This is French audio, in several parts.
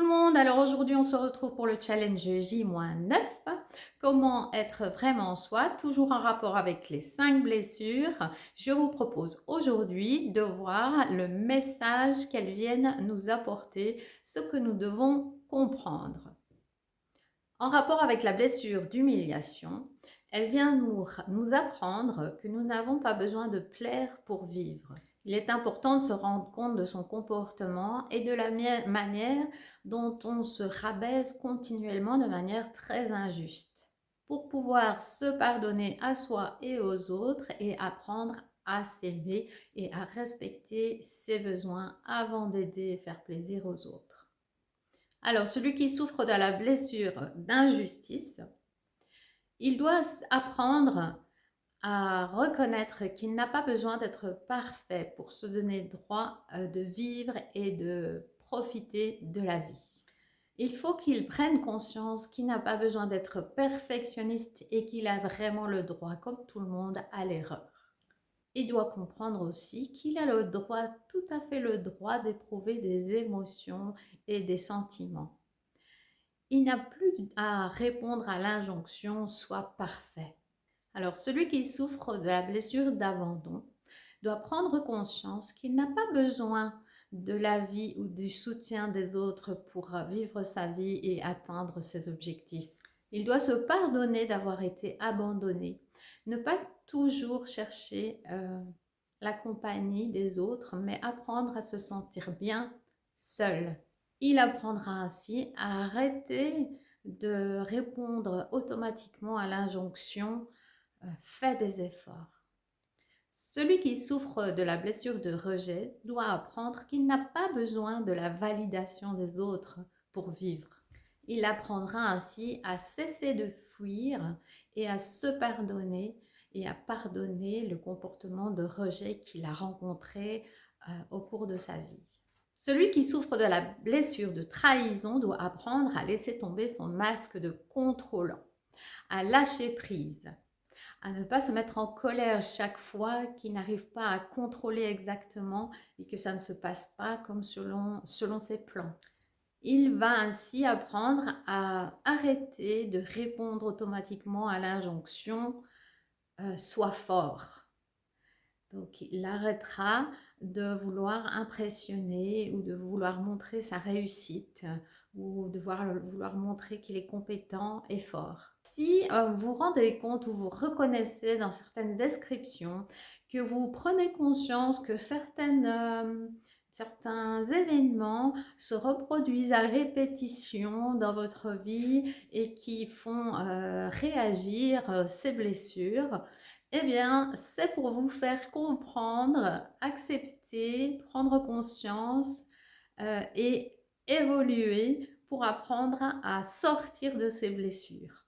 le monde, alors aujourd'hui on se retrouve pour le challenge J-9. Comment être vraiment soi, toujours en rapport avec les 5 blessures. Je vous propose aujourd'hui de voir le message qu'elles viennent nous apporter, ce que nous devons comprendre. En rapport avec la blessure d'humiliation, elle vient nous apprendre que nous n'avons pas besoin de plaire pour vivre. Il est important de se rendre compte de son comportement et de la manière dont on se rabaisse continuellement de manière très injuste, pour pouvoir se pardonner à soi et aux autres et apprendre à s'aimer et à respecter ses besoins avant d'aider et faire plaisir aux autres. Alors, celui qui souffre de la blessure d'injustice, il doit apprendre à reconnaître qu'il n'a pas besoin d'être parfait pour se donner le droit de vivre et de profiter de la vie. Il faut qu'il prenne conscience qu'il n'a pas besoin d'être perfectionniste et qu'il a vraiment le droit, comme tout le monde, à l'erreur. Il doit comprendre aussi qu'il a le droit, tout à fait le droit d'éprouver des émotions et des sentiments. Il n'a plus à répondre à l'injonction « sois parfait ». Alors, celui qui souffre de la blessure d'abandon doit prendre conscience qu'il n'a pas besoin de l'avis ou du soutien des autres pour vivre sa vie et atteindre ses objectifs. Il doit se pardonner d'avoir été abandonné, ne pas toujours chercher la compagnie des autres, mais apprendre à se sentir bien seul. Il apprendra ainsi à arrêter de répondre automatiquement à l'injonction fais des efforts. Celui qui souffre de la blessure de rejet doit apprendre qu'il n'a pas besoin de la validation des autres pour vivre. Il apprendra ainsi à cesser de fuir et à se pardonner et à pardonner le comportement de rejet qu'il a rencontré au cours de sa vie. Celui qui souffre de la blessure de trahison doit apprendre à laisser tomber son masque de contrôlant, à lâcher prise, à ne pas se mettre en colère chaque fois qu'il n'arrive pas à contrôler exactement et que ça ne se passe pas comme selon ses plans. Il va ainsi apprendre à arrêter de répondre automatiquement à l'injonction « sois fort ». Donc, il arrêtera de vouloir impressionner ou de vouloir montrer sa réussite ou de vouloir montrer qu'il est compétent et fort. Si vous vous rendez compte ou vous reconnaissez dans certaines descriptions que vous prenez conscience que certains événements se reproduisent à répétition dans votre vie et qui font réagir ces blessures, eh bien, c'est pour vous faire comprendre, accepter, prendre conscience et évoluer pour apprendre à sortir de ces blessures.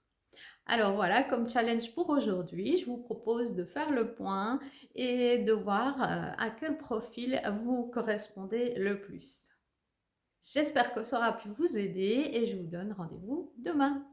Alors voilà, comme challenge pour aujourd'hui, je vous propose de faire le point et de voir à quel profil vous correspondez le plus. J'espère que ça aura pu vous aider et je vous donne rendez-vous demain.